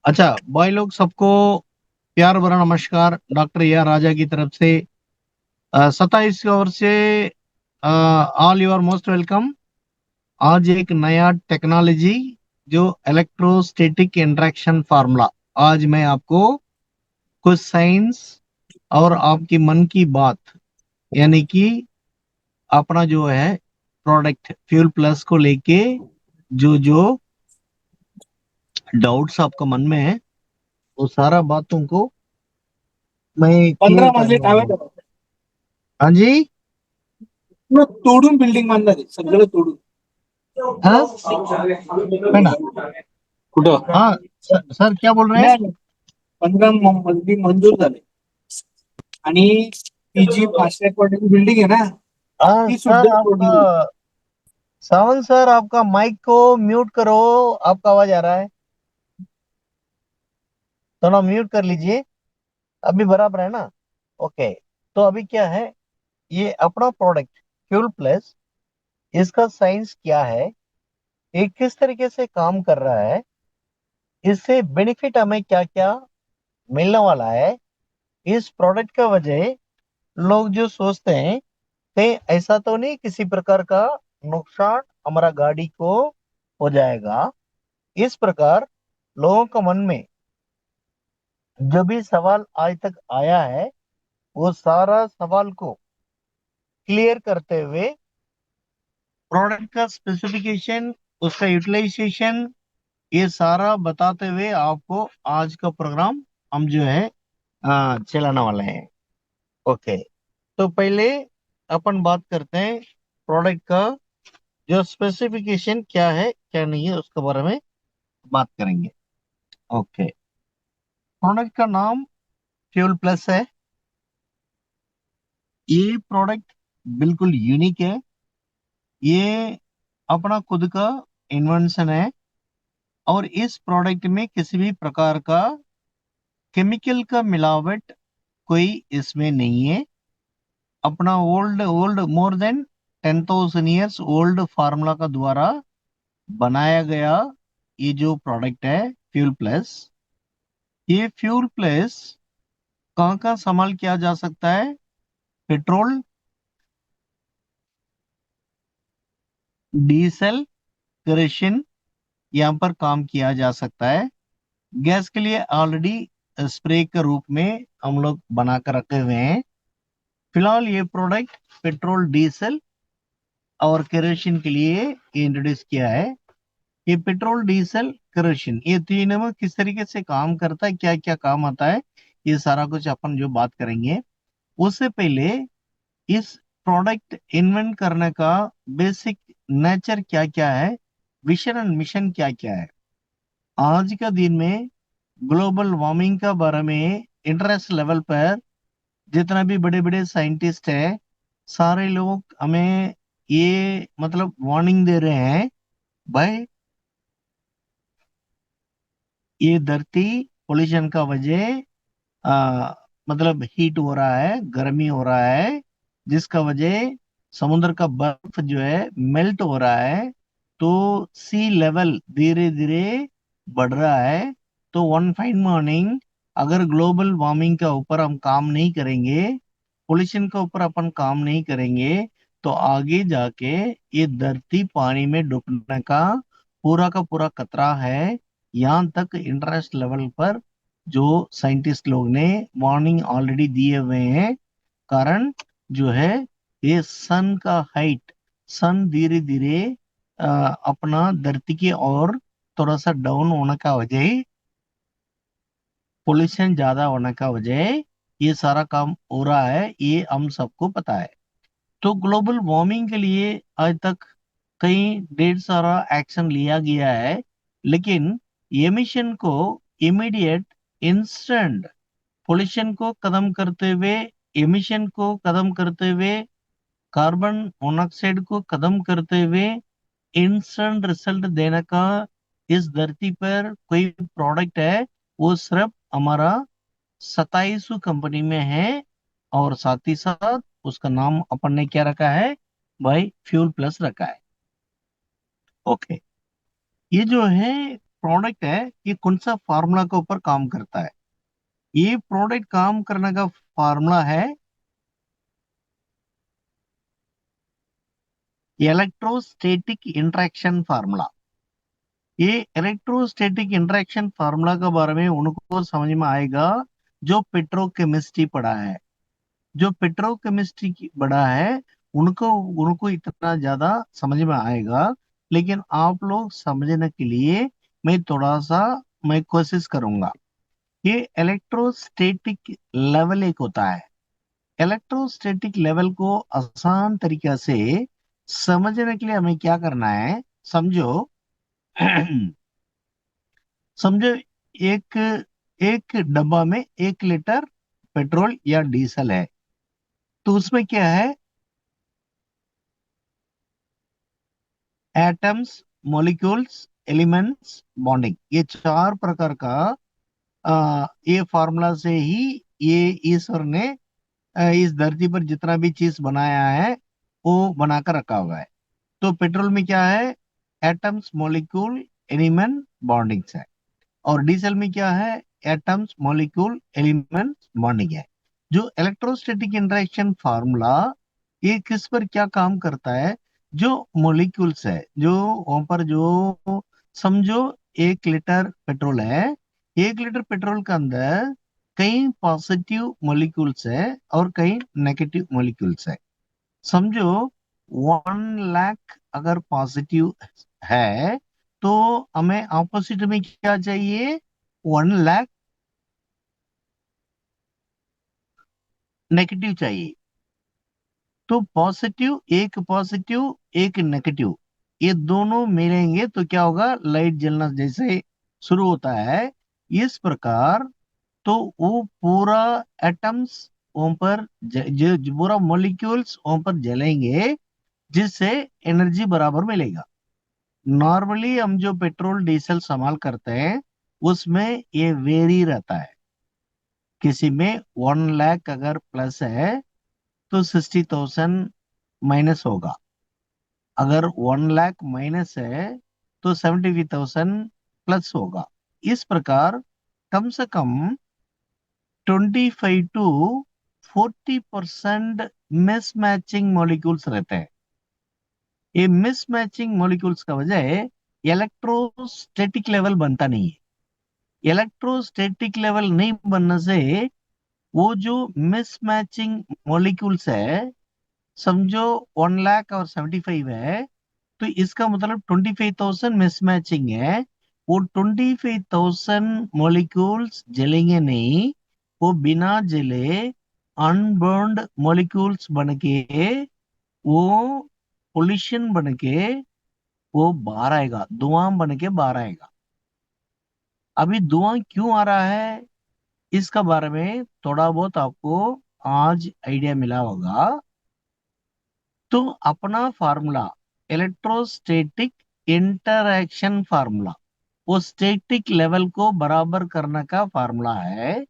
अच्छा भाई लोग सबको प्यार भरा नमस्कार। डॉक्टर ए आर राजा की तरफ से 27 ओवर से all you are most welcome. आज एक नया टेक्नोलॉजी जो इलेक्ट्रोस्टैटिक इंटरेक्शन फार्मूला, आज मैं आपको कुछ साइंस और आपकी मन की बात, यानी कि अपना जो है प्रोडक्ट फ्यूल प्लस को लेके जो जो डाउट्स आपका मन में है, वो सारा बातों को मैं क्लियर 15 मजले करने काय वाला हूँ। करा हाँ जी। पूर्ण तोडून बिल्डिंग बांधणार आहे सगळं तोडून. हाँ है ना। कुठं? हाँ सर क्या बोल रहे हैं। नाही, 15 मजली मंजूर झाले. आणि ती जी 5 लाख बिल्डिंग आहे ना, हाँ ती सर सुद्धा आपका, तोडली. सावन सर आपका माइक को म्यूट करो, आपका आवाज आ रहा है, थोड़ा म्यूट कर लीजिए। अभी बराबर है ना। ओके। तो अभी क्या है, ये अपना प्रोडक्ट फ्यूल प्लस, इसका साइंस क्या है, ये किस तरीके से काम कर रहा है, इससे बेनिफिट हमें क्या क्या मिलने वाला है, इस प्रोडक्ट का वजह लोग जो सोचते हैं कहीं ऐसा तो नहीं किसी प्रकार का नुकसान हमारा गाड़ी को हो जाएगा। इस प्रकार लोगों के मन में जो भी सवाल आज तक आया है, वो सारा सवाल को क्लियर करते हुए प्रोडक्ट का स्पेसिफिकेशन, उसका यूटिलाइजेशन, ये सारा बताते हुए आपको आज का प्रोग्राम हम जो है चलाने वाले हैं। ओके। तो पहले अपन बात करते हैं प्रोडक्ट का जो स्पेसिफिकेशन क्या है क्या नहीं है, उसके बारे में बात करेंगे। ओके। प्रोडक्ट का नाम फ्यूल प्लस है। ये प्रोडक्ट बिल्कुल यूनिक है। ये अपना खुद का इन्वेंशन है, और इस प्रोडक्ट में किसी भी प्रकार का केमिकल का मिलावट कोई इसमें नहीं है। अपना old old more than 10,000 years old formula का द्वारा बनाया गया ये जो प्रोडक्ट है फ्यूल प्लस। ये फ्यूल प्लस कहाँ कहाँ इस्तेमाल किया जा सकता है। पेट्रोल, डीजल, केरोसिन, यहाँ पर काम किया जा सकता है। गैस के लिए ऑलरेडी स्प्रे के रूप में हम लोग बना कर रखे हुए हैं। फिलहाल ये प्रोडक्ट पेट्रोल, डीजल और केरोसिन के लिए इंट्रोड्यूस किया है। ये पेट्रोल, डीजल, केरोसिन, ये तीनों में किस तरीके से काम करता है, क्या क्या काम आता है, ये सारा कुछ अपन जो बात करेंगे। उससे पहले इस प्रोडक्ट इन्वेंट करने का बेसिक नेचर क्या क्या है, विजन एंड मिशन क्या क्या है। आज का दिन में ग्लोबल वार्मिंग का बारे में इंटरेस्ट लेवल पर जितना भी बड़े बड़े साइंटिस्ट हैं, सारे लोग हमें ये मतलब वार्निंग दे रहे हैं, भाई ये धरती पोल्यूशन का वजह मतलब हीट हो रहा है, गर्मी हो रहा है, जिसका वजह समुद्र का बर्फ जो है मेल्ट हो रहा है। तो सी लेवल धीरे धीरे बढ़ रहा है। तो वन फाइन मॉर्निंग अगर ग्लोबल वार्मिंग के ऊपर हम काम नहीं करेंगे, पोल्यूशन के ऊपर अपन काम नहीं करेंगे, तो आगे जाके ये धरती पानी में डूबने का पूरा खतरा है। यहाँ तक इंटरेस्ट लेवल पर जो साइंटिस्ट लोग ने वार्निंग ऑलरेडी दिए हुए हैं। कारण जो है, ये सन का हाइट, सन धीरे धीरे अपना धरती की ओर थोड़ा सा डाउन होने का वजह, पोल्यूशन ज्यादा होने का वजह, ये सारा काम हो रहा है, ये हम सबको पता है। तो ग्लोबल वार्मिंग के लिए आज तक कई ढेर सारा एक्शन लिया गया है, लेकिन एमिशन को इमीडिएट, इंस्टेंट पोल्यूशन को खत्म करते हुए, एमिशन को खत्म करते हुए, कार्बन मोनोऑक्साइड को खत्म करते हुए इंस्टेंट रिजल्ट देने का इस धरती पर कोई प्रोडक्ट है, वो सिर्फ हमारा 27 कंपनी में है। और साथ ही साथ उसका नाम अपन ने क्या रखा है भाई, फ्यूल प्लस रखा है। ओके। ये जो है प्रोडक्ट है, ये कौन सा फार्मूला के ऊपर काम करता है? ये प्रोडक्ट काम करने का फार्मूला है इलेक्ट्रोस्टैटिक इंटरेक्शन फार्मूला। ये इलेक्ट्रोस्टैटिक इंटरेक्शन फार्मूला के बारे में उनको समझ में आएगा जो पेट्रोकेमिस्ट्री पढ़ा है। जो पेट्रोकेमिस्ट्री की पढ़ा है उनको उनको इतना ज्यादा समझ में आएगा। लेकिन आप लोग समझने के लिए मैं थोड़ा सा मैं कोशिश करूंगा। ये इलेक्ट्रोस्टैटिक लेवल एक होता है। इलेक्ट्रोस्टैटिक लेवल को आसान तरीके से समझने के लिए हमें क्या करना है, समझो। समझो, एक एक डब्बा में 1 लीटर पेट्रोल या डीजल है। तो उसमें क्या है? एटम्स, मॉलिक्यूल्स, एलिमेंट्स, बॉन्डिंग, ये 4 प्रकार का ये फार्मूला से ही ये ईश्वर ने इस धरती पर जितना भी चीज बनाया है वो बनाकर रखा हुआ है। तो पेट्रोल में क्या है? एटम्स, मॉलिक्यूल, एलिमेंट, बॉन्डिंग्स है। और डीजल में क्या है? एटम्स, मॉलिक्यूल, एलिमेंट्स, बॉन्डिंग है। जो इलेक्ट्रोस्टैटिक इंटरेक्शन फार्मूला ये किस पर क्या काम करता है? जो मॉलिक्यूल्स है, जो वहां पर जो समझो 1 लीटर पेट्रोल है। 1 लीटर पेट्रोल के अंदर कई पॉजिटिव मॉलिक्यूल्स है और कई नेगेटिव मॉलिक्यूल्स है। समझो 1 लाख अगर पॉजिटिव है तो हमें ऑपोजिट में क्या चाहिए? 1 लाख नेगेटिव चाहिए। तो पॉजिटिव एक नेगेटिव, ये दोनों मिलेंगे तो क्या होगा? लाइट जलना जैसे शुरू होता है इस प्रकार। तो वो पूरा एटम्स वहां पर जो पूरा मॉलिक्यूल्स वहां पर जलेंगे जिससे एनर्जी बराबर मिलेगा। नॉर्मली हम जो पेट्रोल डीजल इस्तेमाल करते हैं उसमें ये वेरी रहता है। किसी में 1 लाख अगर प्लस है तो 60,000 माइनस होगा। अगर 1 लाख माइनस है तो 75,000 प्लस होगा। इस प्रकार कम से कम 25 to 40% मिसमैचिंग मॉलिक्यूल्स रहते हैं। ये मिसमैचिंग मॉलिक्यूल्स का वजह है इलेक्ट्रोस्टैटिक लेवल बनता नहीं है। इलेक्ट्रोस्टैटिक लेवल नहीं बनने से वो जो मिसमैचिंग मॉलिक्यूल्स है, समझो 1 लाख और 75 है, तो इसका मतलब 25,000 मिसमैचिंग है। वो 25,000 मॉलिक्यूल्स जलेंगे नहीं, वो बिना जले अनबर्न्ड मॉलिक्यूल्स बन के वो पोल्यूशन बन के वो बाहर आएगा, धुआं बन के बाहर आएगा। अभी धुआं क्यों आ रहा है इसका बारे में थोड़ा बहुत आपको आज आइडिया मिला होगा। तो अपना फार्मूला इलेक्ट्रोस्टैटिक इंटरैक्शन फार्मूला, वो स्टैटिक लेवल को बराबर करने का फार्मूला है।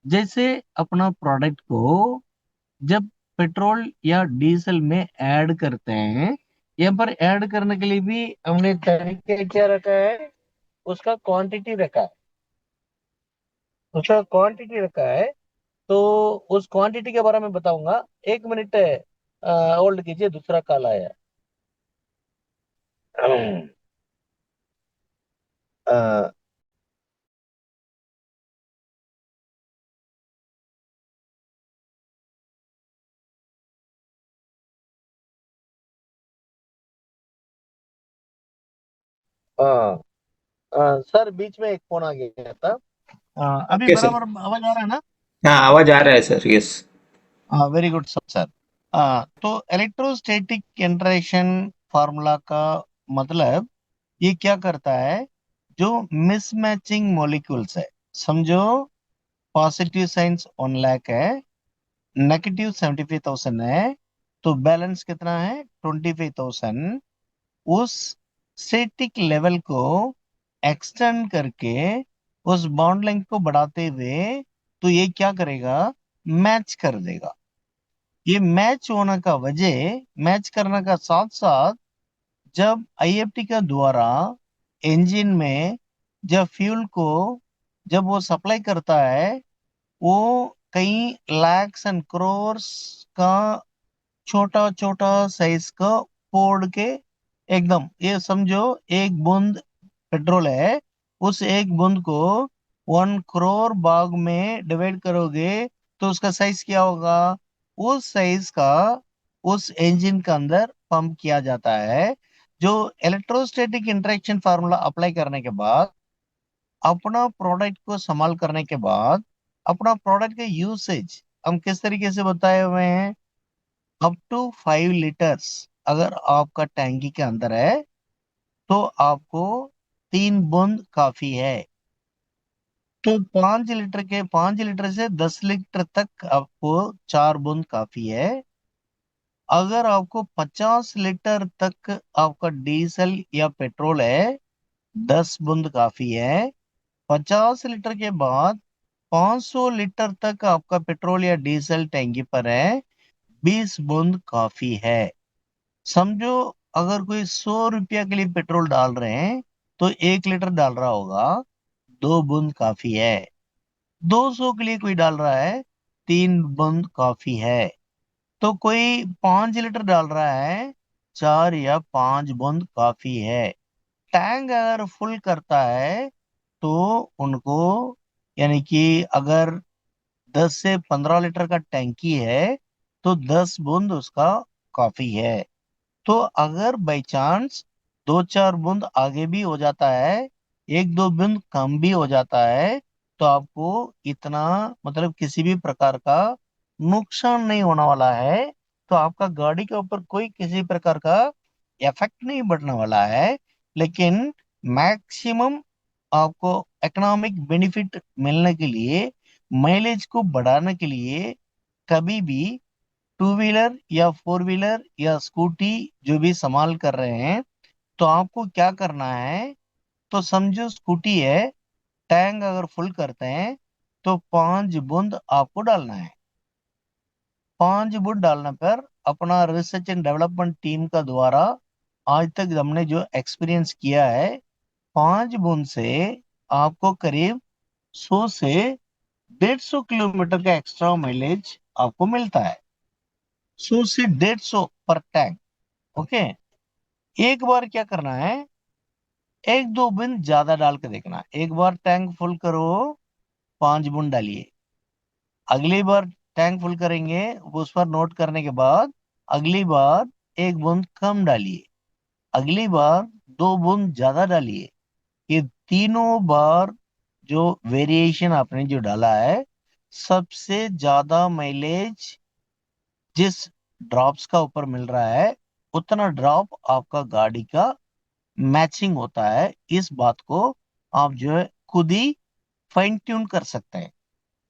जैसे अपना प्रोडक्ट को जब पेट्रोल या डीजल में ऐड करते हैं, यहाँ पर ऐड करने के लिए भी हमने तरीके क्या रखा है? उसका क्वांटिटी रखा है। उसका क्वांटिटी रखा है। तो उस क्वांटिटी के बारे में बताऊंगा। 1 मिनट होल्ड कीजिए, दूसरा कॉल आया है। अ, हाँ। सर बीच में एक फोन आ गया था। अभी ओके सर। बराबर आवाज आ रहा है ना? हाँ, आवाज आ रहा है sir. Yes. Very good sir. तो इलेक्ट्रोस्टैटिक इंटरेक्शन फार्मूला का मतलब ये क्या करता है? जो मिसमैचिंग मॉलिक्यूल्स है, समझो पॉजिटिव साइंस 1 लाख है, नेगेटिव 75,000 है, तो बैलेंस कितना है? 25,000। उस स्टैटिक लेवल को एक्सटेंड करके उस बॉन्ड लेंथ को बढ़ाते हुए तो ये क्या करेगा? मैच कर देगा। ये मैच होने का वजह, मैच करने का, साथ साथ जब आईएफटी का द्वारा इंजन में जब फ्यूल को जब वो सप्लाई करता है, वो कई लैक्स एंड क्रोर्स का छोटा छोटा साइज का फोड़ के, एकदम ये समझो एक बूंद पेट्रोल है, उस एक बूंद को 1 करोड़ भाग में डिवाइड करोगे तो उसका साइज क्या होगा? उस साइज का उस इंजन के अंदर पंप किया जाता है। जो इलेक्ट्रोस्टैटिक इंटरेक्शन फार्मूला अप्लाई करने के बाद, अपना प्रोडक्ट को संभाल करने के बाद, अपना प्रोडक्ट का यूसेज हम किस तरीके से बताए हुए हैं? अप टू 5 लीटर्स अगर आपका टैंकी के अंदर है, तो आपको 3 बूंद काफी है। तो 5 लीटर से 10 लीटर तक आपको 4 बूंद काफी है। अगर आपको 50 लीटर तक आपका डीजल या पेट्रोल है, 10 बूंद काफी है। 50 लीटर के बाद 500 लीटर तक आपका पेट्रोल या डीजल टैंकी पर है, 20 बूंद काफी है। समझो, अगर कोई 100 रुपया के लिए पेट्रोल डाल रहे हैं, तो 1 लीटर डाल रहा होगा, 2 बूंद काफी है। 200 के लिए कोई डाल रहा है, 3 बूंद काफी है। तो कोई 5 लीटर डाल रहा है, 4 या 5 बूंद काफी है। टैंक अगर फुल करता है, तो उनको, यानी कि अगर 10 से 15 लीटर का टैंकी है, तो 10 बूंद उसका काफी है। तो अगर बाई चांस 2-4 बूंद आगे भी हो जाता है, 1-2 बूंद कम भी हो जाता है, तो आपको इतना, मतलब किसी भी प्रकार का नुकसान नहीं होने वाला है। तो आपका गाड़ी के ऊपर कोई किसी प्रकार का इफेक्ट नहीं पड़ने वाला है। लेकिन मैक्सिमम आपको इकोनॉमिक बेनिफिट मिलने के लिए, माइलेज को बढ़ाने के लिए, कभी भी 2 व्हीलर या 4 व्हीलर या स्कूटी जो भी संभाल कर रहे हैं, तो आपको क्या करना है? तो समझो स्कूटी है, टैंक अगर फुल करते हैं, तो 5 बूंद आपको डालना है। 5 बूंद डालने पर अपना रिसर्च एंड डेवलपमेंट टीम का द्वारा आज तक हमने जो एक्सपीरियंस किया है, 5 बूंद से आपको करीब 100 से 150 किलोमीटर का एक्स्ट्रा माइलेज आपको मिलता है। 100 से 150 पर टैंक। ओके। एक बार क्या करना है, 1-2 बूंद ज्यादा डाल के देखना। एक बार टैंक फुल करो, 5 बूंद डालिए। अगली बार टैंक फुल करेंगे, उस पर नोट करने के बाद अगली बार 1 बूंद कम डालिए। अगली बार 2 बूंद ज्यादा डालिए। ये तीनों बार जो वेरिएशन आपने जो डाला है, सबसे ज्यादा माइलेज जिस ड्रॉप्स का ऊपर मिल रहा है, उतना ड्रॉप आपका गाड़ी का मैचिंग होता है। इस बात को आप जो है खुद ही फाइन ट्यून कर सकते हैं।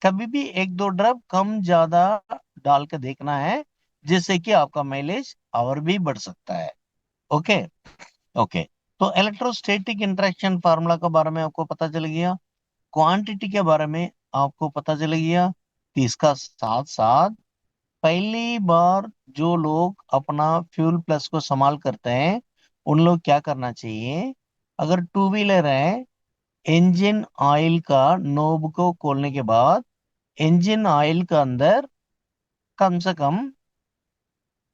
कभी भी 1-2 ड्रॉप कम ज्यादा डाल के देखना है, जिससे कि आपका माइलेज और भी बढ़ सकता है। ओके। ओके। तो इलेक्ट्रोस्टैटिक इंटरेक्शन फार्मूला के बारे में आपको पता चल गया, क्वांटिटी के बारे में आपको पता चल गया। तो इसका साथ साथ, पहली बार जो लोग अपना फ्यूल प्लस को संभाल करते हैं, उन लोग क्या करना चाहिए? अगर 2 व्हीलर है, इंजन ऑयल का नोब को खोलने के बाद इंजन ऑयल के अंदर कम से कम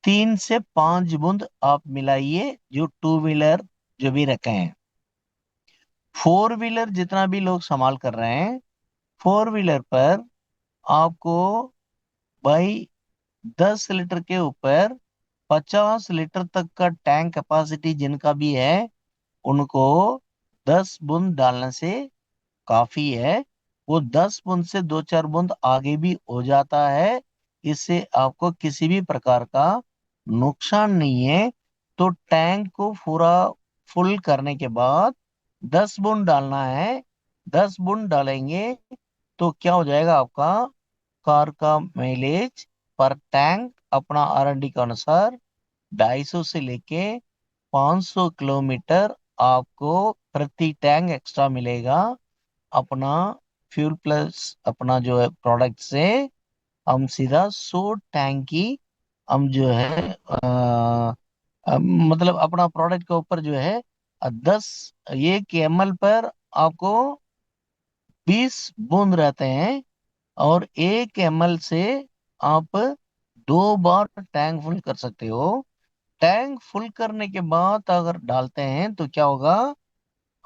3 से 5 बूंद आप मिलाइए, जो 2 व्हीलर जो भी रखे हैं। 4 व्हीलर जितना भी लोग संभाल कर रहे हैं, 4 व्हीलर पर आपको भाई 10 लीटर के ऊपर 50 लीटर तक का टैंक कैपेसिटी जिनका भी है, उनको 10 बूंद डालने से काफी है। वो 10 बूंद से 2-4 बूंद आगे भी हो जाता है। इससे आपको किसी भी प्रकार का नुकसान नहीं है। तो टैंक को पूरा फुल करने के बाद 10 बूंद डालना है। 10 बूंद डालेंगे तो क्या हो जाएगा? आपका कार का माइलेज पर टैंक अपना R&D के अनुसार 250 से लेके 500 किलोमीटर आपको प्रति टैंक एक्स्ट्रा मिलेगा। अपना फ्यूल प्लस अपना जो है प्रोडक्ट से हम सीधा 100 टैंक की हम जो है मतलब अपना प्रोडक्ट के ऊपर जो है 10 1 ml पर आपको 20 बूंद रहते हैं, और 1 ml से आप 2 बार टैंक फुल कर सकते हो। टैंक फुल करने के बाद अगर डालते हैं तो क्या होगा,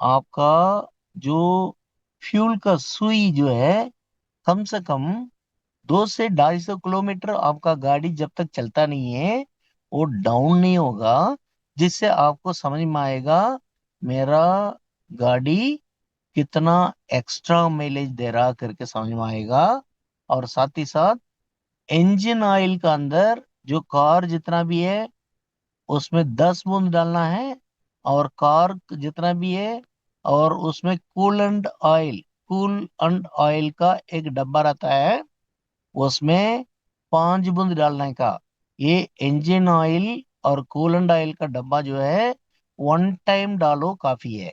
आपका जो फ्यूल का सुई जो है, कम से कम 200 से 250 किलोमीटर आपका गाड़ी जब तक चलता नहीं है वो डाउन नहीं होगा, जिससे आपको समझ में आएगा मेरा गाड़ी कितना एक्स्ट्रा माइलेज दे रहा करके समझ में आएगा। और साथ ही साथ इंजन ऑयल का अंदर जो कार जितना भी है उसमें 10 बूंद डालना है, और कार जितना भी है, और उसमें कूल एंड ऑयल का एक डब्बा रहता है, उसमें 5 बूंद डालने का। ये इंजन ऑयल और कूलेंट ऑयल का डब्बा जो है, वन टाइम डालो काफी है,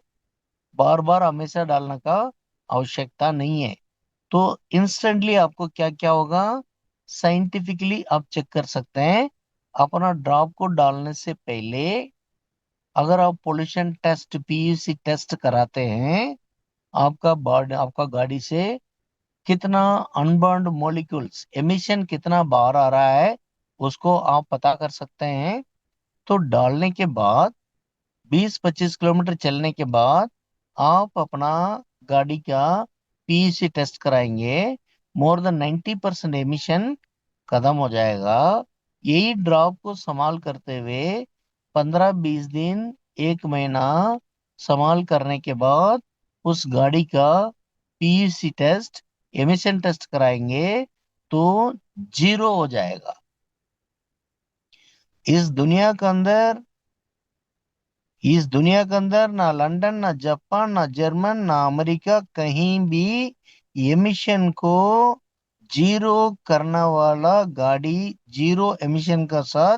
बार बार हमेशा डालने का आवश्यकता नहीं है। तो इंस्टेंटली आपको क्या क्या होगा, साइंटिफिकली आप चेक कर सकते हैं। अपना ड्रॉप को डालने से पहले अगर आप पोल्यूशन टेस्ट, पीयूसी टेस्ट कराते हैं, आपका गाड़ी से कितना अनबर्न्ड मॉलिक्यूल्स एमिशन कितना बाहर आ रहा है उसको आप पता कर सकते हैं। तो डालने के बाद 20-25 किलोमीटर चलने के बाद आप अपना गाड़ी का पीयूसी टेस्ट कराएंगे, मोर देन 90% एमिशन खत्म हो जाएगा। यही ड्रॉप को संभाल करते हुए 15-20 दिन, 1 महीना संभाल करने के बाद उस गाड़ी का पीयूसी टेस्ट, एमिशन टेस्ट कराएंगे तो 0 हो जाएगा। इस दुनिया के अंदर इस दुनिया के अंदर ना लंदन, ना जापान, ना जर्मन, ना अमेरिका, कहीं भी एमिशन को जीरो करने वाला गाड़ी, जीरो एमिशन का साथ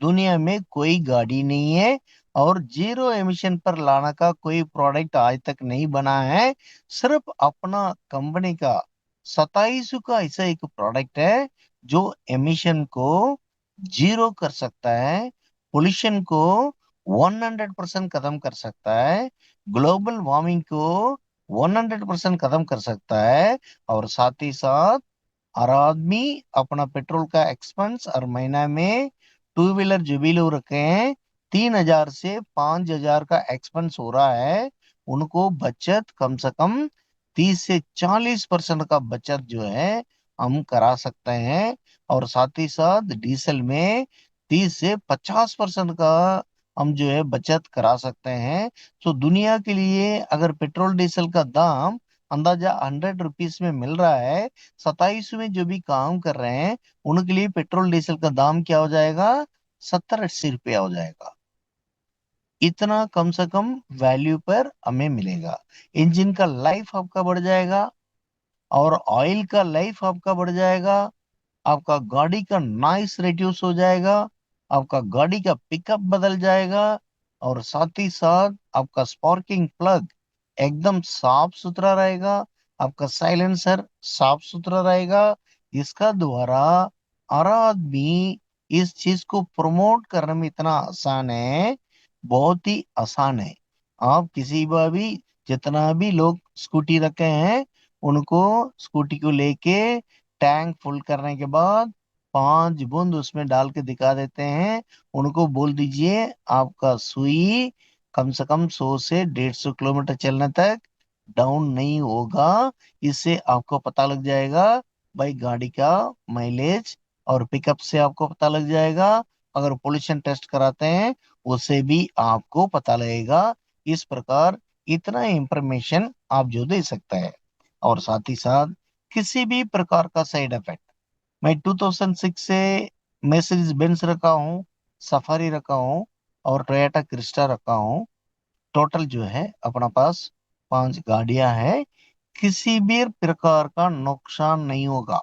दुनिया में कोई गाड़ी नहीं है। और जीरो एमिशन पर लाने का कोई प्रोडक्ट आज तक नहीं बना है। सिर्फ अपना कंपनी का 27 का ऐसा एक प्रोडक्ट है जो एमिशन को जीरो कर सकता है, पोल्यूशन को 100% खत्म कर सकता है, ग्लोबल वार्मिंग को 100% खत्म कर सकता है। और साथ ही साथ हर आदमी अपना पेट्रोल का एक्सपेंस हर महीना में, टू व्हीलर जो भी लोग रखे हैं 3,000 से 5,000 का एक्सपेंस हो रहा है, उनको बचत कम से कम 30 से 40% का बचत जो है हम करा सकते हैं। और साथ ही साथ डीजल में 30 से 50% का हम जो है बचत करा सकते हैं। तो दुनिया के लिए अगर पेट्रोल डीजल का दाम अंदाजा 100 रुपीज में मिल रहा है, 27 में जो भी काम कर रहे हैं उनके लिए पेट्रोल डीजल का दाम क्या हो जाएगा, 70-80 रुपया हो जाएगा। इतना कम से कम वैल्यू पर हमें मिलेगा। इंजन का लाइफ आपका बढ़ जाएगा, और ऑयल का लाइफ आपका बढ़ जाएगा, आपका गाड़ी का नॉइस रिड्यूस हो जाएगा, आपका गाड़ी का पिकअप बदल जाएगा, और साथ ही साथ आपका स्पार्किंग प्लग एकदम साफ सुथरा रहेगा, आपका साइलेंसर साफ सुथरा रहेगा। इसका द्वारा हर आदमी इस चीज को प्रमोट करने में इतना आसान है, बहुत ही आसान है। आप किसी भी जितना भी लोग स्कूटी रखे हैं उनको स्कूटी को लेके टैंक फुल करने के बाद 5 बूंद उसमें डाल के दिखा देते हैं। उनको बोल दीजिए आपका सुई कम से कम 100 से 150 किलोमीटर चलने तक डाउन नहीं होगा। इससे आपको पता लग जाएगा भाई गाड़ी का माइलेज, और पिकअप से आपको पता लग जाएगा। अगर पोल्यूशन टेस्ट कराते हैं उससे भी आपको पता लगेगा। इस प्रकार इतना इंफॉर्मेशन आप जो दे सकते हैं। और साथ ही साथ किसी भी प्रकार का साइड इफेक्ट, मैं 2006 से mercedes बेंज रखा हूँ, सफारी रखा हूँ, और टोयोटा क्रिस्टा रखा हूँ। टोटल जो है अपना पास 5 गाड़ियां हैं, किसी भी प्रकार का नुकसान नहीं होगा।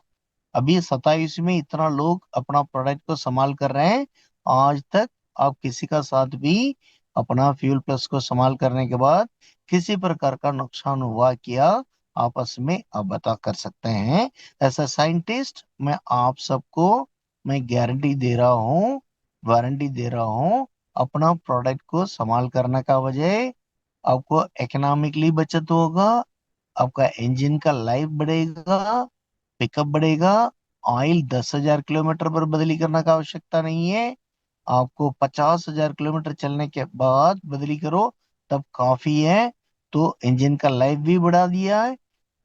अभी 27 में इतना लोग अपना प्रोडक्ट को संभाल कर रहे हैं, आज तक आप किसी का साथ भी अपना फ्यूल प्लस को संभाल करने के बाद किसी प्रकार का नुकसान हुआ क्या, आपस में आप बता कर सकते हैं। ऐसा साइंटिस्ट मैं आप सबको मैं गारंटी दे रहा हूँ, वारंटी दे रहा हूँ। अपना प्रोडक्ट को संभाल करने का वजह आपको इकोनॉमिकली बचत होगा, आपका इंजन का लाइफ बढ़ेगा, पिकअप बढ़ेगा। ऑयल 10,000 किलोमीटर पर बदली करने का आवश्यकता नहीं है, आपको 50,000 किलोमीटर चलने के बाद बदली करो तब काफी है। तो इंजन का लाइफ भी बढ़ा दिया है,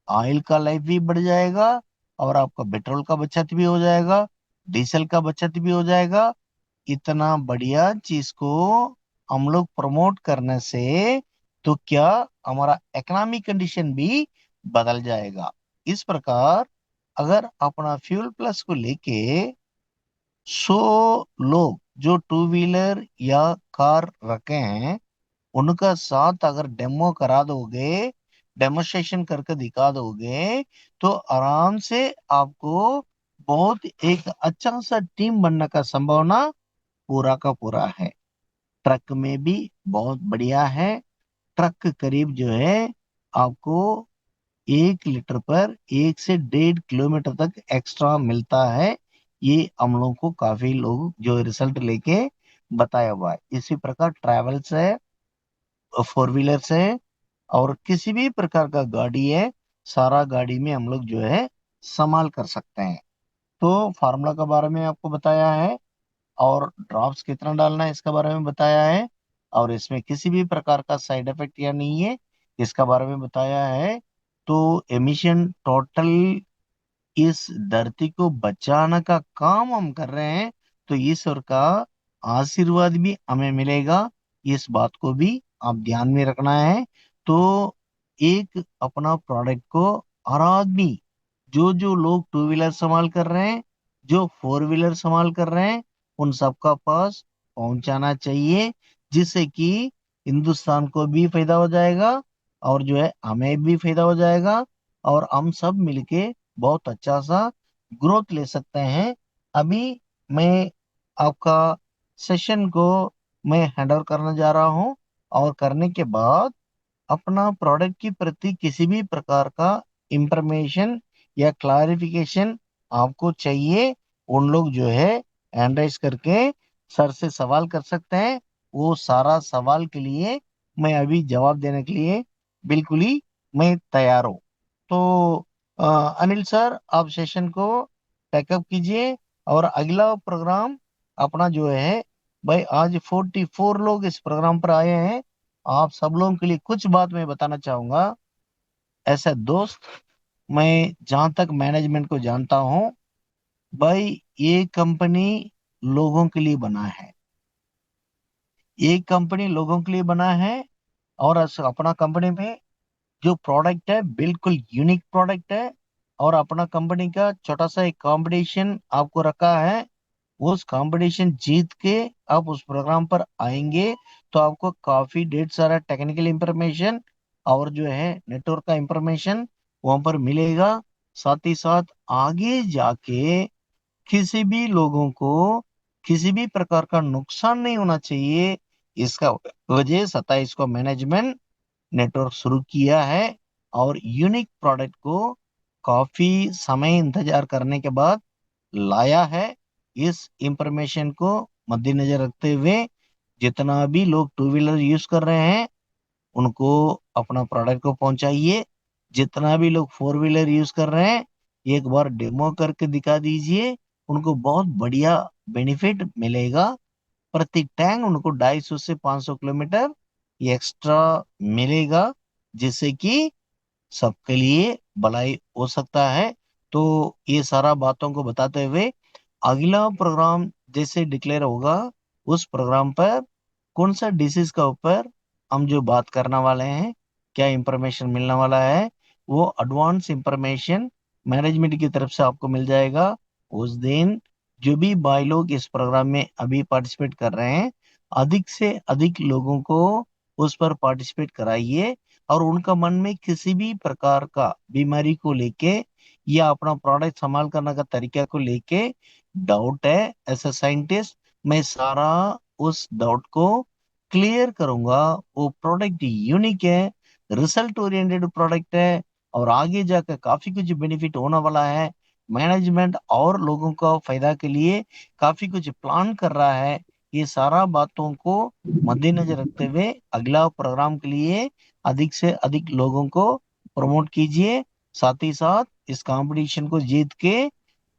ऑयल का लाइफ भी बढ़ जाएगा, और आपका पेट्रोल का बचत भी हो जाएगा, डीजल का बचत भी हो जाएगा। इतना बढ़िया चीज को हम लोग प्रमोट करने से तो क्या, हमारा इकोनॉमिक कंडीशन भी बदल जाएगा। इस प्रकार अगर अपना फ्यूल प्लस को लेके 100 लोग जो टू व्हीलर या कार रखे हैं, उनका साथ अगर डेमो करा दोगे, डेमोस्ट्रेशन करके दिखा दोगे, तो आराम से आपको बहुत एक अच्छा सा टीम बनने का संभावना पूरा का पूरा है। ट्रक में भी बहुत बढ़िया है। ट्रक करीब जो है आपको 1 लीटर पर 1 से 1.5 किलोमीटर तक एक्स्ट्रा मिलता है। ये हम लोग को काफी लोग जो रिजल्ट लेके बताया हुआ है। इसी प्रकार ट्रैवल्स है, फोर व्हीलर्स है, और किसी भी प्रकार का गाड़ी है, सारा गाड़ी में हम लोग जो है संभाल कर सकते हैं। तो फार्मूला के बारे में आपको बताया है, और ड्रॉप्स कितना डालना है इसके बारे में बताया है, और इसमें किसी भी प्रकार का साइड इफेक्ट या नहीं है इसका बारे में बताया है। तो एमिशन टोटल इस धरती को बचाने का काम हम कर रहे हैं, तो ईश्वर का आशीर्वाद भी हमें मिलेगा। इस बात को भी आप ध्यान में रखना है। तो एक अपना प्रोडक्ट को हर आदमी, जो जो लोग टू व्हीलर संभाल कर रहे हैं, जो फोर व्हीलर संभाल कर रहे हैं, उन सबका पास पहुंचाना चाहिए, जिससे कि हिंदुस्तान को भी फायदा हो जाएगा, और जो है हमें भी फायदा हो जाएगा, और हम सब मिलके बहुत अच्छा सा ग्रोथ ले सकते हैं। अभी मैं आपका सेशन को मैं हैंड ओवर करने जा रहा हूँ, और करने के बाद अपना प्रोडक्ट की प्रति किसी भी प्रकार का इंफॉर्मेशन या क्लारिफिकेशन आपको चाहिए, उन लोग जो है हैंड राइज करके सर से सवाल कर सकते हैं। वो सारा सवाल के लिए मैं अभी जवाब देने के लिए बिल्कुल ही मैं तैयार हूँ। तो अनिल सर, आप सेशन को पैकअप कीजिए, और अगला प्रोग्राम अपना जो है, भाई आज 44 लोग इस प्रोग्राम पर आए हैं। आप सब लोगों के लिए कुछ बात मैं बताना चाहूंगा। ऐसा दोस्त, मैं जहां तक मैनेजमेंट को जानता हूं, भाई ये कंपनी लोगों के लिए बना है, ये कंपनी लोगों के लिए बना है। और अपना कंपनी में जो प्रोडक्ट है बिल्कुल यूनिक प्रोडक्ट है, और अपना कंपनी का छोटा सा एक कंपटीशन आपको रखा है। उस कंपटीशन जीत के आप उस प्रोग्राम पर आएंगे, तो आपको काफी ढेर सारा टेक्निकल इंफॉर्मेशन और जो है नेटवर्क का इंफॉर्मेशन वहां पर मिलेगा। साथ ही साथ आगे जाके किसी भी लोगों को किसी भी प्रकार का नुकसान नहीं होना चाहिए, इसका वजह 27 को मैनेजमेंट नेटवर्क शुरू किया है, और यूनिक प्रोडक्ट को काफी समय इंतजार करने के बाद लाया है। इस इंफॉर्मेशन को मद्देनजर रखते हुए जितना भी लोग टू व्हीलर यूज कर रहे हैं, उनको अपना प्रोडक्ट को पहुंचाइए। जितना भी लोग फोर व्हीलर यूज कर रहे हैं, एक बार डेमो करके दिखा दीजिए, उनको बहुत बढ़िया बेनिफिट मिलेगा। प्रति टैंक उनको 250 से 500 किलोमीटर ये एक्स्ट्रा मिलेगा, जिससे कि सबके लिए भलाई हो सकता है। तो ये सारा बातों को बताते हुए अगला प्रोग्राम जैसे डिक्लेयर होगा, उस प्रोग्राम पर कौन सा डिसीज का ऊपर हम जो बात करने वाले हैं, क्या इंफॉर्मेशन मिलने वाला है, वो एडवांस इंफॉर्मेशन मैनेजमेंट की तरफ से आपको मिल जाएगा उस दिन। जो भी भाई लोग इस प्रोग्राम में अभी पार्टिसिपेट कर रहे हैं, अधिक से अधिक लोगों को उस पर पार्टिसिपेट कराइए, और उनका मन में किसी भी प्रकार का बीमारी को लेके या अपना प्रोडक्ट संभाल करने का तरीका को लेके डाउट है, एज ए साइंटिस्ट मैं सारा उस डाउट को क्लियर करूंगा। वो प्रोडक्ट यूनिक है, रिजल्ट ओरिएंटेड प्रोडक्ट है, और आगे जाकर काफी कुछ बेनिफिट होने वाला है। मैनेजमेंट और लोगों का फायदा के लिए काफी कुछ प्लान कर रहा है। ये सारा बातों को मद्देनजर रखते हुए अगला प्रोग्राम के लिए अधिक से अधिक लोगों को प्रमोट कीजिए। साथ ही साथ इस कंपटीशन को जीत के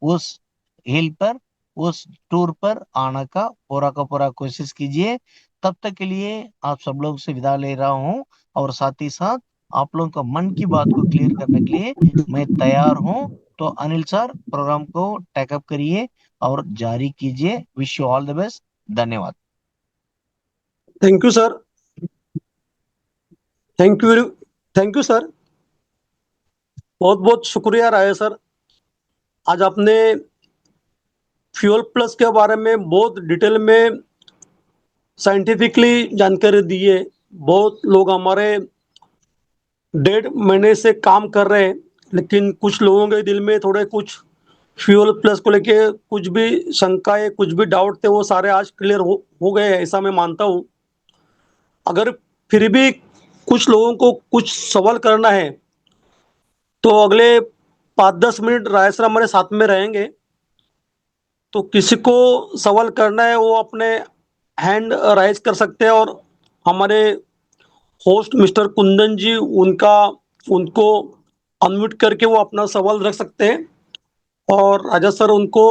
उस हिल पर, उस टूर पर आने का पूरा कोशिश कीजिए। तब तक के लिए आप सब लोग से विदा ले रहा हूँ, और साथ ही साथ आप लोगों का मन की बात को क्लियर करने के लिए मैं तैयार हूँ। तो अनिल सर, प्रोग्राम को टेकअप करिए और जारी कीजिए। Wish you all the best. धन्यवाद। Thank you sir. Thank you. Thank you sir. बहुत बहुत शुक्रिया राय सर। आज आपने फ्यूल प्लस के बारे में बहुत डिटेल में साइंटिफिकली जानकारी दी है। बहुत लोग हमारे 1.5 महीने से काम कर रहे हैं, लेकिन कुछ लोगों के दिल में थोड़े कुछ फ्यूल प्लस को लेके कुछ भी शंकाएं, कुछ भी डाउट थे, वो सारे आज क्लियर हो गए हैं, ऐसा मैं मानता हूँ। अगर फिर भी कुछ लोगों को कुछ सवाल करना है तो अगले 5-10 मिनट राय सर हमारे साथ में रहेंगे। तो किसी को सवाल करना है वो अपने हैंड राइज कर सकते हैं, और हमारे होस्ट मिस्टर कुंदन जी उनको अनम्यूट करके वो अपना सवाल रख सकते हैं, और राजा सर उनको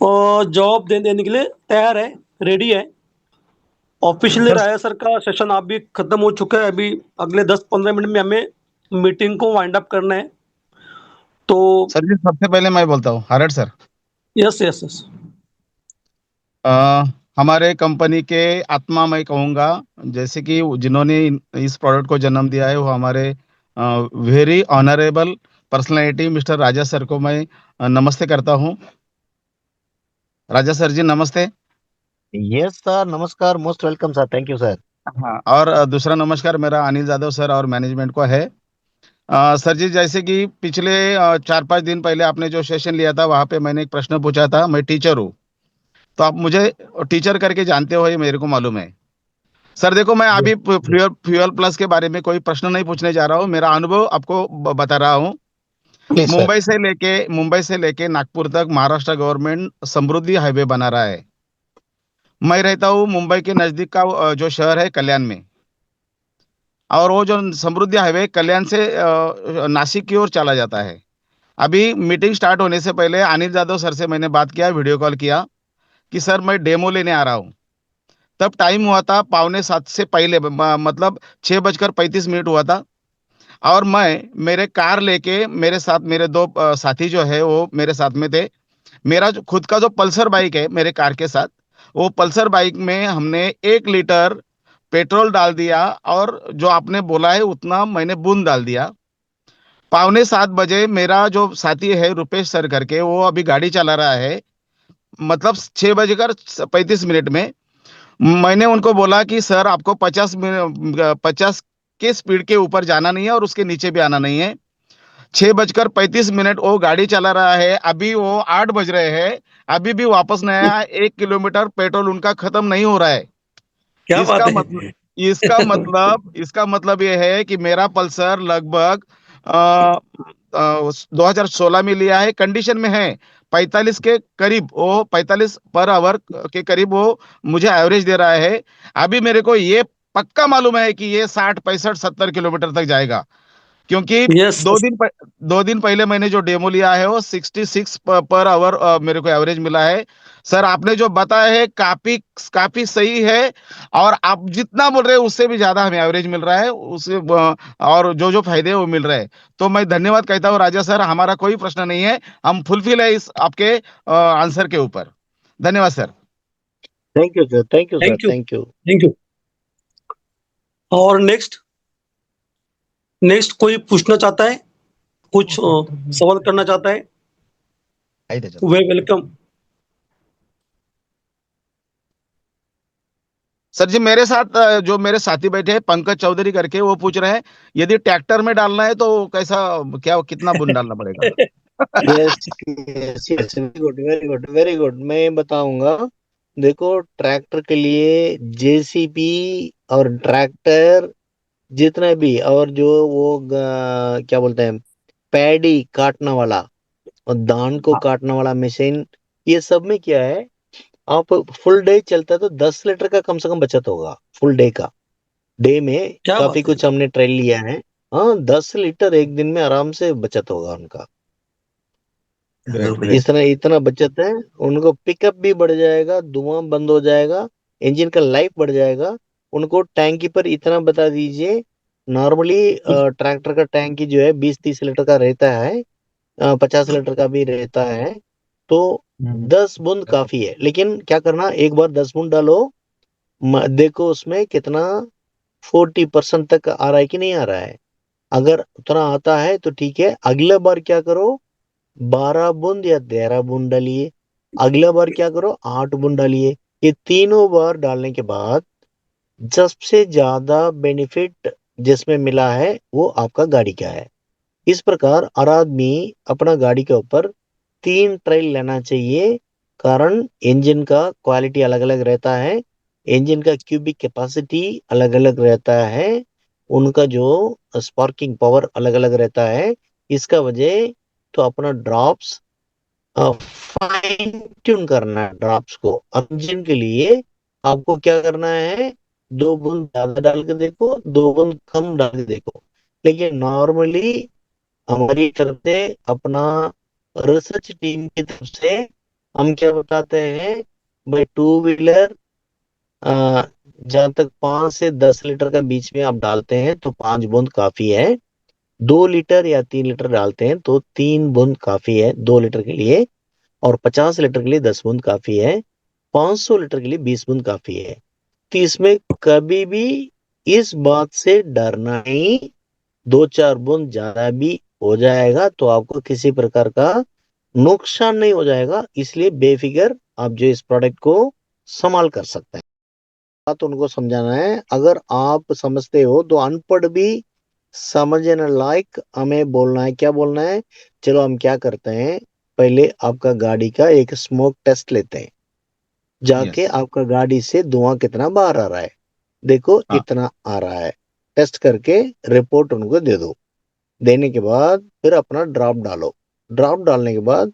जवाब देने के लिए तैयार है, रेडी है। ऑफिशियली सर राजा सर का सेशन अभी खत्म हो चुका है। अभी अगले 10-15 मिनट में हमें मीटिंग को वाइंड अप करना है। तो सर जी, सबसे पहले मैं बोलता हूँ hard sir. Yes yes yes. अ, हमारे कंपनी के आत्मा मैं कहूँगा, जैसे कि जिन्होंने इस प्रोडक्ट को जन्म दिया है वो हमारे वेरी ऑनरेबल पर्सनालिटी मिस्टर राजा सर को मैं नमस्ते करता हूँ। राजा सर जी नमस्ते। यस सर, नमस्कार, most welcome sir, thank you sir. हाँ, और दूसरा नमस्कार मेरा अनिल यादव सर और मैनेजमेंट को है। सर जी, जैसे कि पिछले 4-5 दिन पहले आपने जो सेशन लिया था वहाँ पे मैंने एक प्रश्न पूछा था। मैं टीचर हूँ, तो आप मुझे टीचर करके जानते हो, ये मेरे को मालूम है। सर देखो, मैं अभी फ्यूल फ्यूल प्लस के बारे में कोई प्रश्न नहीं पूछने जा रहा हूँ, मेरा अनुभव आपको बता रहा हूँ। Please sir. मुंबई से लेके नागपुर तक महाराष्ट्र गवर्नमेंट समृद्धि हाईवे बना रहा है। मैं रहता हूँ मुंबई के नजदीक का जो शहर है कल्याण में, और वो जो समृद्धि हाईवे कल्याण से नासिक की ओर चला जाता है। अभी मीटिंग स्टार्ट होने से पहले अनिल यादव सर से मैंने बात किया, वीडियो कॉल किया कि सर मैं डेमो लेने आ रहा हूँ। तब टाइम हुआ था 6:45 से पहले, मतलब 6:35 हुआ था। और मैं मेरे कार लेके, मेरे साथ मेरे दो साथी जो है वो मेरे साथ में थे। मेरा जो खुद का जो पल्सर बाइक है मेरे कार के साथ, वो पल्सर बाइक में हमने 1 लीटर पेट्रोल डाल दिया, और जो आपने बोला है उतना मैंने बूंद डाल दिया। 6:45 मेरा जो साथी है रुपेश सर करके, वो अभी गाड़ी चला रहा है, मतलब 6:35 में मैंने उनको बोला कि सर आपको 50 के स्पीड के ऊपर जाना नहीं है और उसके नीचे भी आना नहीं है। 6:35 वो गाड़ी चला रहा है, अभी वो 8 बज रहे हैं, अभी भी वापस नहीं आया। 1 किलोमीटर पेट्रोल उनका खत्म नहीं हो रहा है। क्या बात इसका है। मतलब इसका मतलब यह है कि मेरा पल्सर लगभग 2016 में लिया है, कंडीशन में है। 45 के करीब, वो 45 पर आवर के करीब वो मुझे एवरेज दे रहा है। अभी मेरे को ये पक्का मालूम है कि ये 60, 65, 70 किलोमीटर तक जाएगा, क्योंकि यस। 2 दिन पहले मैंने जो डेमो लिया है वो 66 पर आवर मेरे को एवरेज मिला है। सर आपने जो बताया है काफी काफी सही है, और आप जितना बोल रहे हैं उससे भी ज्यादा हमें एवरेज मिल रहा है, उससे और जो जो फायदे हैं वो मिल रहे हैं। तो मैं धन्यवाद कहता हूँ राजा सर, हमारा कोई प्रश्न नहीं है, हम फुलफिल है इस आपके आंसर के ऊपर। धन्यवाद sir. Thank you sir, thank you sir, thank you. Thank you. Thank you. और नेक्स्ट नेक्स्ट कोई पूछना चाहता है, कुछ सवाल करना चाहता है, आइए चलो। वे वेलकम। सर जी, मेरे साथ जो मेरे साथी बैठे हैं पंकज चौधरी करके, वो पूछ रहे हैं यदि ट्रैक्टर में डालना है तो कैसा, क्या कितना बुन डालना पड़ेगा। Yes yes yes, very good, very good, very good, मैं बताऊंगा। देखो, ट्रैक्टर के लिए जेसीबी और ट्रैक्टर जितना भी, और जो वो क्या बोलते हैं, पैडी काटने वाला और धान को हाँ, काटने वाला मशीन, ये सब में क्या है, आप फुल डे चलता है तो 10 लीटर का कम से कम बचत होगा फुल डे का। डे में क्या काफी बात है। कुछ हमने ट्रायल लिया है। हाँ, 10 लीटर एक दिन में आराम से बचत होगा उनका। Great great. इतना इतना बचत है। उनको पिकअप भी बढ़ जाएगा, धुआं बंद हो जाएगा, इंजन का लाइफ बढ़ जाएगा। उनको टैंकी पर इतना बता दीजिए, नॉर्मली ट्रैक्टर का टैंकी जो है 20-30 लीटर का रहता है, 50 लीटर का भी रहता है। तो 10 बूंद काफी है, लेकिन क्या करना, एक बार 10 बूंद डालो, देखो उसमें कितना 40% तक आ रहा है कि नहीं आ रहा है। अगर उतना आता है तो ठीक है, अगला बार क्या करो, 12 बूंद या 13 बूंद डालिए। अगला बार क्या करो, 8 बूंद डालिए। ये तीनों बार डालने के बाद सबसे ज्यादा बेनिफिट जिसमें मिला है वो आपका गाड़ी का है। इस प्रकार हर आदमी अपना गाड़ी के ऊपर 3 ट्रायल लेना चाहिए। कारण इंजन का क्वालिटी अलग अलग रहता है, इंजन का क्यूबिक कैपेसिटी अलग अलग रहता है, उनका जो स्पार्किंग पावर अलग अलग रहता है। इसका वजह तो अपना ड्रॉप्स फाइन ट्यून करना है। ड्रॉप्स को इंजन के लिए आपको क्या करना है, 2 बूंद ज्यादा डाल के देखो, 2 बूंद कम डाल के देखो। लेकिन नॉर्मली हमारी तरफ से, अपना रिसर्च टीम की तरफ से हम क्या बताते हैं, भाई टू व्हीलर जहां तक 5 से 10 लीटर का बीच में आप डालते हैं तो 5 बूंद काफी है। 2 लीटर या 3 लीटर डालते हैं तो 3 बूंद काफी है 2 लीटर के लिए। और 50 लीटर के लिए 10 बूंद काफी है। 500 लीटर के लिए 20 बूंद काफी है। तो इसमें कभी भी इस बात से डरना नहीं, 2-4 बूंद ज्यादा भी हो जाएगा तो आपको किसी प्रकार का नुकसान नहीं हो जाएगा। इसलिए बेफिक्र आप जो इस प्रोडक्ट को संभाल कर सकते हैं। बात उनको समझाना है। अगर आप समझते हो तो अनपढ़ भी समझने लायक हमें बोलना है। क्या बोलना है, चलो हम क्या करते हैं, पहले आपका गाड़ी का एक स्मोक टेस्ट लेते हैं। जाके यस। आपका गाड़ी से धुआं कितना बाहर आ रहा है, देखो हाँ। इतना आ रहा है। टेस्ट करके रिपोर्ट उनको दे दो। देने के बाद फिर अपना ड्रॉप डालो। ड्रॉप डालने के बाद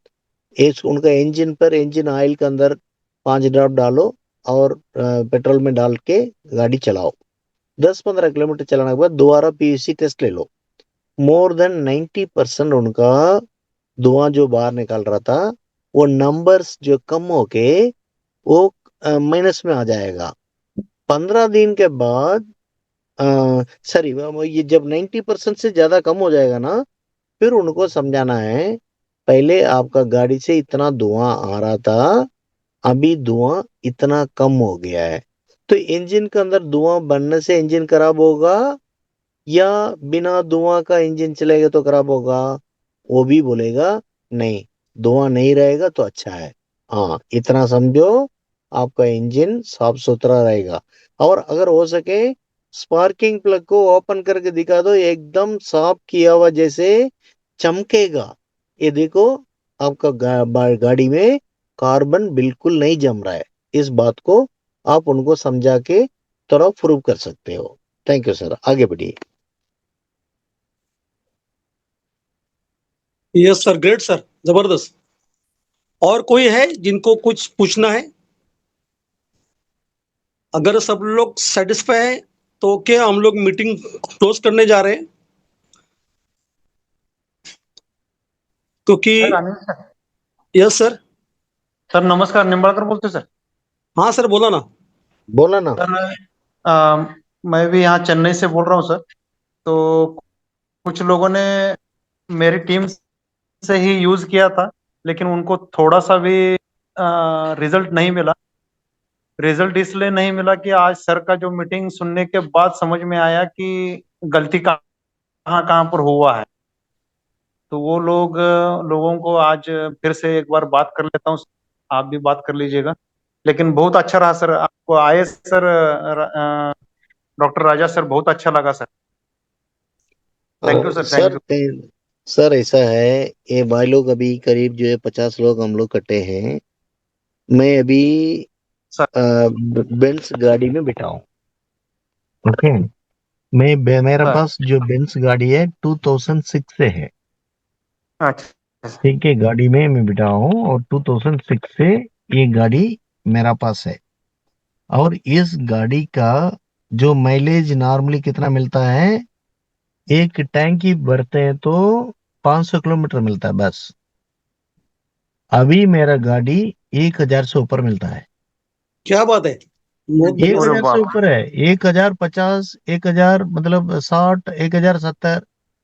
एक उनका इंजन पर, इंजन ऑयल के अंदर 5 ड्रॉप डालो और पेट्रोल में डाल के गाड़ी चलाओ। 10-15 किलोमीटर चलाने के बाद दोबारा पीयूसी टेस्ट ले लो। मोर देन 90% उनका धुआं जो बाहर निकाल रहा था, वो नंबर्स जो कम होके वो माइनस में आ जाएगा। 15 दिन के बाद, सॉरी, ये जब 90% से ज्यादा कम हो जाएगा ना, फिर उनको समझाना है, पहले आपका गाड़ी से इतना धुआं आ रहा था, अभी धुआं इतना कम हो गया है। तो इंजन के अंदर धुआं बनने से इंजन खराब होगा, या बिना धुआं का इंजन चलेगा तो खराब होगा। वो भी बोलेगा नहीं, धुआं नहीं रहेगा तो अच्छा है। हाँ, इतना समझो, आपका इंजन साफ सुथरा रहेगा। और अगर हो सके, स्पार्किंग प्लग को ओपन करके दिखा दो, एकदम साफ किया हुआ जैसे चमकेगा। ये देखो, आपका गाड़ी में कार्बन बिल्कुल नहीं जम रहा है। इस बात को आप उनको समझा के थोड़ा प्रूव कर सकते हो। थैंक यू सर, आगे बढ़िए। यस सर, ग्रेट सर, जबरदस्त। और कोई है जिनको कुछ पूछना है? अगर सब लोग सेटिस्फाई है तो क्या हम लोग मीटिंग क्लोज करने जा रहे हैं, क्योंकि। Sir Anil sir. Yes sir. Sir नमस्कार, निंबाळकर बोलते सर। हाँ सर, बोला ना। बोला ना। सर मैं भी यहाँ चेन्नई से बोल रहा हूँ सर। तो कुछ लोगों ने मेरी टीम से ही यूज किया था, लेकिन उनको थोड़ा सा भी रिजल्ट नहीं मिला। रिजल्ट इसलिए नहीं मिला कि आज सर का जो मीटिंग सुनने के बाद समझ में आया कि गलती कहाँ कहाँ पर हुआ है। तो वो लोगों को आज फिर से एक बार बात कर लेता हूँ। आप भी बात कर लीजिएगा। लेकिन बहुत अच्छा रहा सर, आपको आए सर, डॉक्टर राजा सर, बहुत अच्छा लगा sir. Thank you sir, thank sir, you. Sir ऐसा है, ये भाई लोग अभी करीब जो है 50 लोग हम लोग कटे हैं। मैं अभी सर बेंस गाड़ी में बिठा हूँ। ओके। मेरे सर पास जो बेंस गाड़ी है 2006 से है। अच्छा ठीक है, गाड़ी में मैं बिठा हूँ और 2006 से ये गाड़ी मेरा पास है। और इस गाड़ी का जो माइलेज नॉर्मली कितना मिलता है, एक टैंक की भरते हैं तो 500 किलोमीटर मिलता है बस। अभी मेरा गाड़ी 1,000 से ऊपर मिलता है। क्या बात है, बहुत बढ़िया एक अरे सर। हजार से बाप ऊपर है। 1,050, 1,000 मतलब 60, 1,070।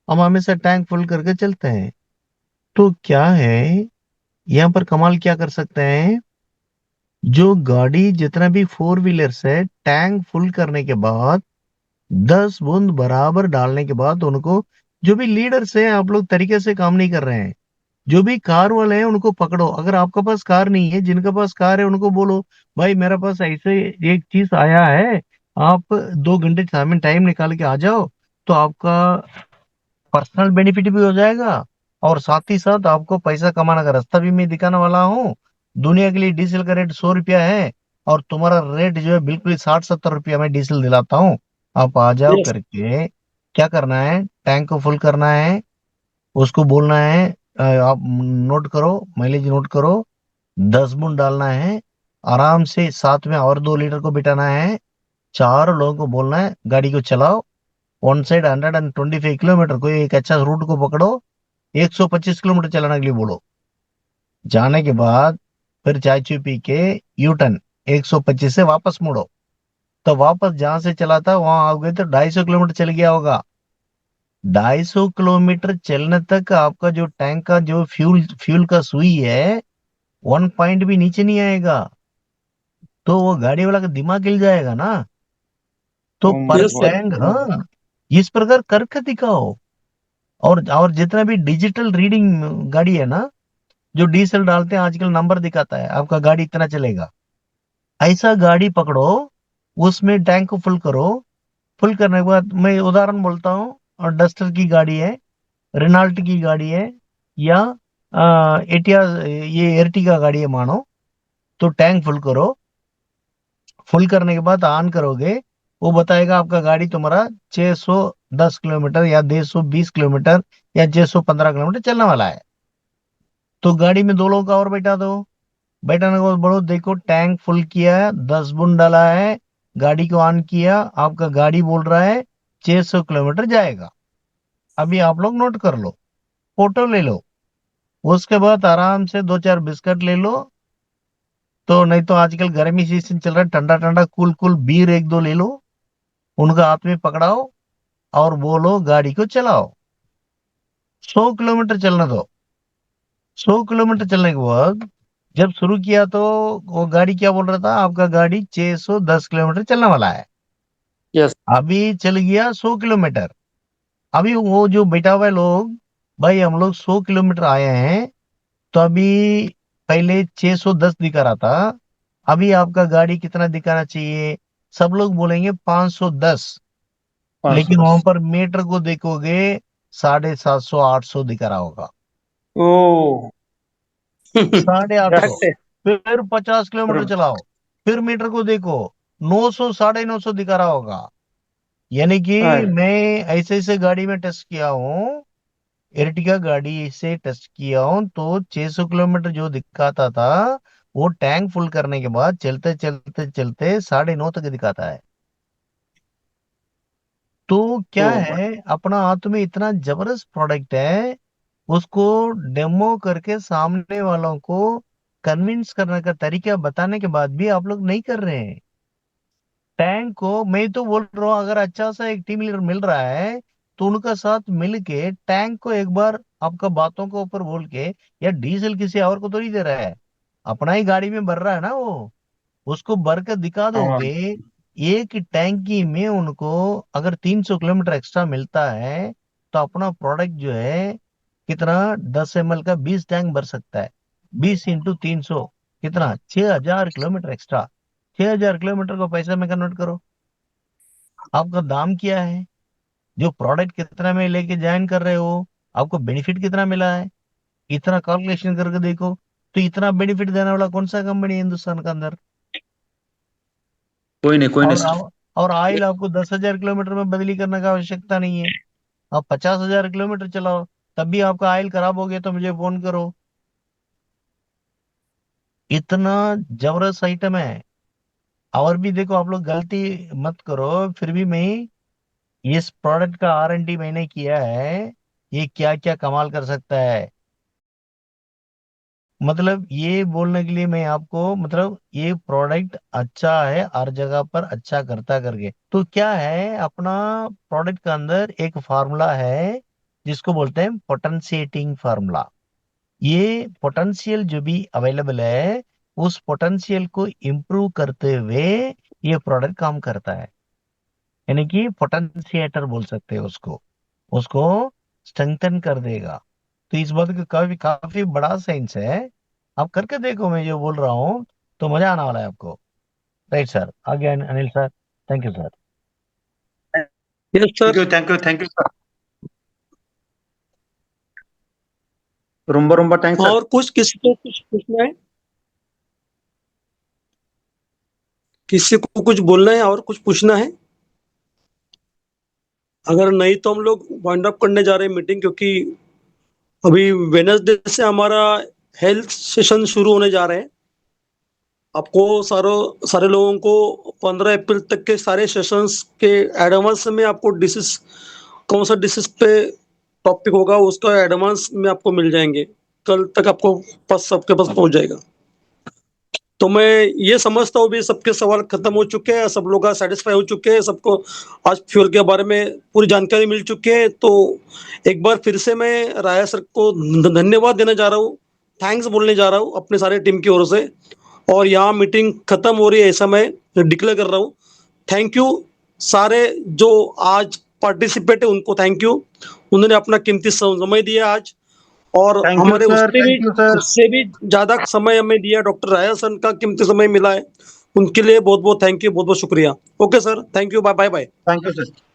हम हमेशा टैंक फुल करके चलते हैं। तो क्या है, यहाँ पर कमाल क्या कर सकते हैं, जो गाड़ी जितना भी फोर व्हीलर्स है, टैंक फुल करने के बाद 10 बूंद बराबर डालने के बाद उनको, जो भी लीडर्स हैं, आप लोग तरीके से काम नहीं कर रहे हैं। जो भी कार वाले हैं उनको पकड़ो। अगर आपके पास कार नहीं है, जिनके पास कार है उनको बोलो, भाई मेरे पास ऐसे एक चीज आया है, आप 2 घंटे समय टाइम निकाल के आ जाओ, तो आपका पर्सनल बेनिफिट भी हो जाएगा, और साथ ही साथ आपको पैसा कमाने का रास्ता भी मैं दिखाने वाला हूँ। दुनिया के लिए डीजल का रेट 100 रुपया है, और तुम्हारा रेट जो है बिल्कुल 60-70 रुपया में डीजल दिलाता हूँ। आप आ जाओ यस। करके। क्या करना है, टैंक को फुल करना है, उसको बोलना है आप नोट करो, माइलेज नोट करो, 10 बूंद डालना है, आराम से साथ में और 2 लीटर को बिठाना है। चार लोगों को बोलना है गाड़ी को चलाओ, वन साइड 125 किलोमीटर, कोई एक अच्छा रूट को पकड़ो, 125 किलोमीटर चलाने के लिए बोलो। जाने के बाद फिर चाय चू पी के यू टर्न 125 से वापस मुड़ो। तो वापस जहां से चला था वहां आ गए तो 250 किलोमीटर चल गया होगा। 250 किलोमीटर चलने तक आपका जो टैंक का जो फ्यूल फ्यूल का सुई है, 1 पॉइंट भी नीचे नहीं आएगा। तो वो गाड़ी वाला का दिमाग हिल जाएगा ना। तो ओ पर my yes sir. God. Tank, हाँ, इस प्रकार करके दिखाओ। और जितना भी डिजिटल रीडिंग गाड़ी है ना, जो डीजल डालते हैं आजकल नंबर दिखाता है आपका गाड़ी इतना चलेगा, ऐसा गाड़ी पकड़ो, उसमें टैंक को फुल करो। फुल करने के बाद मैं उदाहरण बोलता हूँ, और डस्टर की गाड़ी है, रेनाल्ट की गाड़ी है, या एटिया, ये एर्टिगा गाड़ी है मानो, तो टैंक फुल करो। फुल करने के बाद ऑन करोगे, वो बताएगा आपका गाड़ी तुम्हारा 610 किलोमीटर या 120 किलोमीटर या 615 किलोमीटर चलने वाला है। तो गाड़ी में 2 लोगों का और बैठा दो। बैठाने के बाद बढ़ो, देखो टैंक फुल किया है, 10 बूंद डाला है, गाड़ी को ऑन किया, आपका गाड़ी बोल रहा है 600 किलोमीटर जाएगा। अभी आप लोग नोट कर लो, फोटो ले लो। उसके बाद आराम से 2-4 बिस्किट ले लो। तो नहीं तो आजकल गर्मी सीजन चल रहा है, ठंडा ठंडा कूल कूल बीर 1-2 ले लो, उनका हाथ में पकड़ाओ, और बोलो गाड़ी को चलाओ। 100 किलोमीटर चलने दो। 100 किलोमीटर चलने के बाद जब शुरू किया तो वो गाड़ी क्या बोल रहा था, आपका गाड़ी 610 किलोमीटर चलने वाला है। यस। अभी चल गया 100 किलोमीटर। अभी वो जो बैठा हुआ है लोग, भाई हम लोग 100 किलोमीटर आए हैं, तो अभी पहले 610 दिखा रहा था, अभी आपका गाड़ी कितना दिखाना चाहिए? सब लोग बोलेंगे 510। 500 लेकिन वहां बस। पर मीटर को देखोगे, 750, 800 दिखा रहा होगा। ओ 850। करेक्ट है। फिर 50 किलोमीटर अरे चलाओ, फिर मीटर को देखो, 900, 950 दिखा रहा होगा। यानी कि अरे मैं ऐसे ऐसे गाड़ी में टेस्ट किया हूँ, एर्टिगा गाड़ी से टेस्ट किया हूँ, तो 600 किलोमीटर जो दिखाता था, वो टैंक फुल करने के बाद चलते चलते चलते 9:30 तक दिखाता है। तो ओ क्या भाई। है, अपना हाथ में इतना जबरदस्त प्रोडक्ट है, उसको डेमो करके सामने वालों को कन्विंस करने का तरीका बताने के बाद भी आप लोग नहीं कर रहे हैं। टैंक को मैं तो बोल रहा हूँ, अगर अच्छा सा एक टीम लीडर मिल रहा है, तो उनका साथ मिल के टैंक को एक बार आपका बातों के ऊपर बोल के, या डीजल किसी और को तो नहीं दे रहा है, अपना ही गाड़ी में भर रहा है ना वो, उसको भर के दिखा हाँ। दोगे। एक टैंकी में उनको अगर 300 किलोमीटर एक्स्ट्रा मिलता है, तो अपना प्रोडक्ट जो है कितना, 10 ml का 20 टैंक भर सकता है। 20 × 300 कितना, 6,000 किलोमीटर एक्स्ट्रा। 6,000 किलोमीटर को पैसे में कन्वर्ट करो, आपका दाम क्या है, जो प्रोडक्ट कितना में लेके ज्वाइन कर रहे हो, आपको बेनिफिट कितना मिला है, इतना कैलकुलेशन करके देखो। तो इतना बेनिफिट देने वाला कौन सा कंपनी है हिंदुस्तान के अंदर? कोई नहीं और सर। और ऑयल आपको 10,000 किलोमीटर में बदली करने का आवश्यकता नहीं है। आप 50,000 किलोमीटर चलाओ, तब भी आपका ऑयल खराब हो गया तो मुझे फोन करो। इतना जबरदस्त आइटम है। और भी देखो, आप लोग गलती मत करो, फिर भी मैं इस प्रोडक्ट का R&D मैंने किया है, ये क्या क्या कमाल कर सकता है। मतलब ये बोलने के लिए मैं आपको, मतलब ये प्रोडक्ट अच्छा है, हर जगह पर अच्छा करता करके। तो क्या है, अपना प्रोडक्ट का अंदर एक फार्मूला है जिसको बोलते हैं पोटेंशिएटिंग फार्मूला। ये पोटेंशियल जो भी अवेलेबल है, उस पोटेंशियल को इम्प्रूव करते हुए ये प्रोडक्ट काम करता है। यानी कि पोटेंशिएटर बोल सकते हैं उसको, उसको स्ट्रेंथन कर देगा। तो इस बात का काफी काफी बड़ा साइंस है। आप करके देखो, मैं जो बोल रहा हूँ, तो मजा आने वाला है आपको। राइट सर, आगे Anil sir. Thank you sir. Yes sir. Thank you sir. Rumba Rumba thanks sir. और कुछ किसी को कुछ पूछना है, किसी को कुछ बोलना है और कुछ पूछना है? अगर नहीं तो हम लोग वाइंड अप करने जा रहे हैं मीटिंग, क्योंकि अभी वेनसडे से हमारा हेल्थ सेशन शुरू होने जा रहे हैं। आपको सारे लोगों को 15 अप्रैल तक के सारे सेशंस के एडवांस में आपको डिसीज, कौन सा डिसीज पे टॉपिक होगा उसका एडवांस में आपको मिल जाएंगे। कल तक आपको पास सबके पास पहुंच जाएगा। तो मैं ये समझता हूँ भी सबके सवाल खत्म हो चुके हैं, सब लोग सेटिस्फाई हो चुके हैं, सबको आज फ्यूल के बारे में पूरी जानकारी मिल चुकी है। तो एक बार फिर से मैं राया सर को धन्यवाद देना जा रहा हूँ, थैंक्स बोलने जा रहा हूँ अपने सारे टीम की ओर से। और यहाँ मीटिंग खत्म हो रही है ऐसा मैं डिक्लेयर कर रहा हूँ। थैंक यू सारे जो आज पार्टिसिपेट है उनको थैंक यू, उन्होंने अपना कीमती समय दिया आज। और थैंक यू हमारे सर। उससे भी थैंक यू सर। उससे भी ज्यादा समय हमें दिया डॉक्टर राया सर का कीमती समय मिला है, उनके लिए बहुत बहुत थैंक यू, बहुत बहुत शुक्रिया। Okay sir, thank you, bye bye bye. Thank you sir.